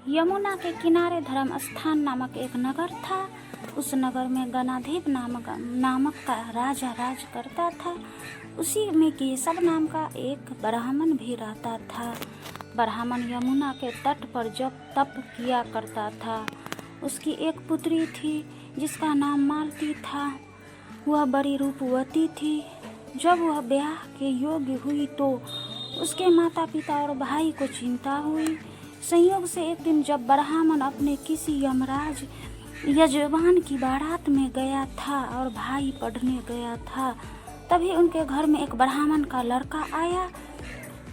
यमुना के किनारे धर्म स्थान नामक एक नगर था। उस नगर में गणाधिप नामक का राजा राज करता था। उसी में केशव नाम का एक ब्राह्मण भी रहता था। ब्राह्मण यमुना के तट पर जब तप किया करता था। उसकी एक पुत्री थी जिसका नाम मालती था। वह बड़ी रूपवती थी। जब वह ब्याह के योग्य हुई तो उसके माता पिता और भाई को चिंता हुई। संयोग से एक दिन जब ब्राह्मण अपने किसी यमराज यजमान की बारात में गया था और भाई पढ़ने गया था, तभी उनके घर में एक ब्राह्मण का लड़का आया।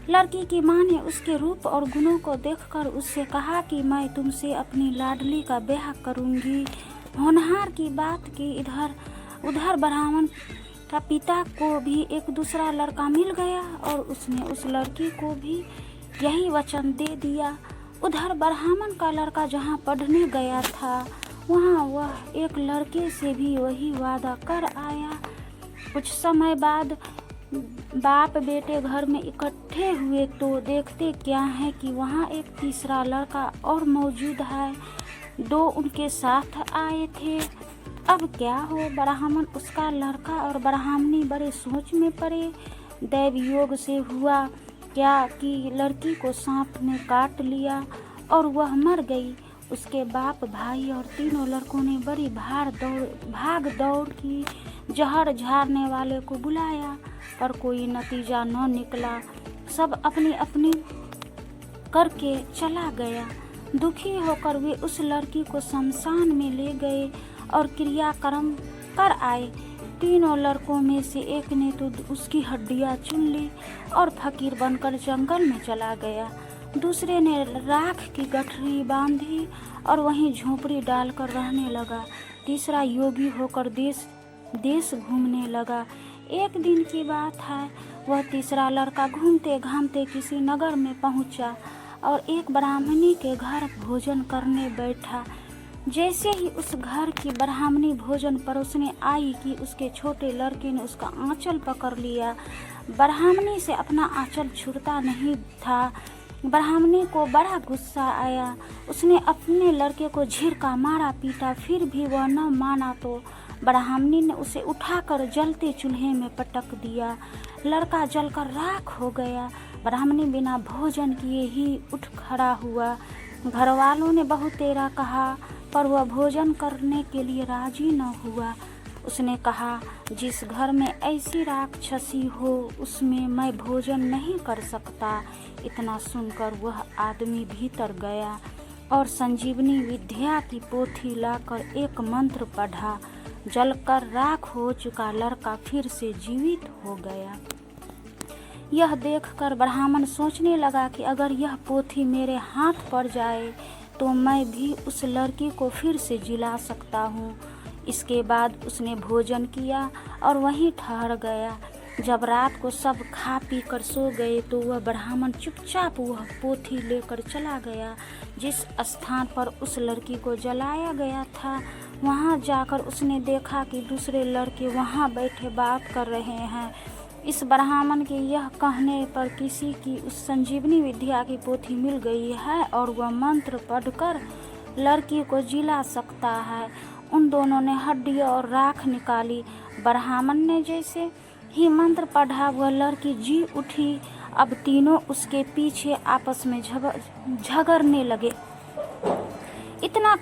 लड़की की माँ ने उसके रूप और गुणों को देखकर उससे कहा कि मैं तुमसे अपनी लाडली का ब्याह करूंगी। होनहार की बात की उधर ब्राह्मण का पिता को भी एक दूसरा लड़का मिल गया और उसने उस लड़की को भी यही वचन दे दिया। उधर ब्राह्मण का लड़का जहाँ पढ़ने गया था वहाँ वह एक लड़के से भी वही वादा कर आया। कुछ समय बाद बाप बेटे घर में इकट्ठे हुए तो देखते क्या है कि वहाँ एक तीसरा लड़का और मौजूद है। दो उनके साथ आए थे। अब क्या हो, ब्राह्मण उसका लड़का और ब्राह्मणी बड़े सोच में पड़े। दैव योग से हुआ क्या कि लड़की को सांप ने काट लिया और वह मर गई। उसके बाप भाई और तीनों लड़कों ने बड़ी भाग दौड़ की। जहर झाड़ने वाले को बुलाया पर कोई नतीजा न निकला। सब अपनी अपनी करके चला गया। दुखी होकर वे उस लड़की को शमशान में ले गए और क्रियाक्रम कर आए। तीनों लड़कों में से एक ने तो उसकी हड्डियां चुन ली और फकीर बनकर जंगल में चला गया। दूसरे ने राख की गठरी बांधी और वहीं झोपड़ी डालकर रहने लगा। तीसरा योगी होकर देश घूमने लगा। एक दिन की बात है, वह तीसरा लड़का घूमते घामते किसी नगर में पहुंचा और एक ब्राह्मणी के घर भोजन करने बैठा। जैसे ही उस घर की ब्राह्मणी भोजन परोसने आई कि उसके छोटे लड़के ने उसका आंचल पकड़ लिया। ब्राह्मणी से अपना आंचल छूटता नहीं था। ब्राह्मणी को बड़ा गुस्सा आया। उसने अपने लड़के को झिड़का मारा पीटा, फिर भी वह न माना तो ब्राह्मणी ने उसे उठाकर जलते चूल्हे में पटक दिया। लड़का जलकर राख हो गया। ब्राह्मणी बिना भोजन किए ही उठ खड़ा हुआ। घर वालों ने बहुत तेरा कहा पर वह भोजन करने के लिए राजी न हुआ। उसने कहा, जिस घर में ऐसी राक्षसी हो उसमें मैं भोजन नहीं कर सकता। इतना सुनकर वह आदमी भीतर गया और संजीवनी विद्या की पोथी लाकर एक मंत्र पढ़ा। जलकर राख हो चुका लड़का फिर से जीवित हो गया। यह देखकर ब्राह्मण सोचने लगा कि अगर यह पोथी मेरे हाथ पड़ जाए तो मैं भी उस लड़की को फिर से जिला सकता हूँ। इसके बाद उसने भोजन किया और वहीं ठहर गया। जब रात को सब खा पी कर सो गए तो वह ब्राह्मण चुपचाप वह पोथी लेकर चला गया जिस स्थान पर उस लड़की को जलाया गया था। वहाँ जाकर उसने देखा कि दूसरे लड़के वहाँ बैठे बात कर रहे हैं। इस ब्राह्मण के यह कहने पर किसी की उस संजीवनी विद्या की पोथी मिल गई है और वह मंत्र पढ़कर लड़की को जिला सकता है। उन दोनों ने हड्डी और राख निकाली। ब्राह्मण ने जैसे ही मंत्र पढ़ा वह लड़की जी उठी। अब तीनों उसके पीछे आपस में झगड़ने लगे। इतना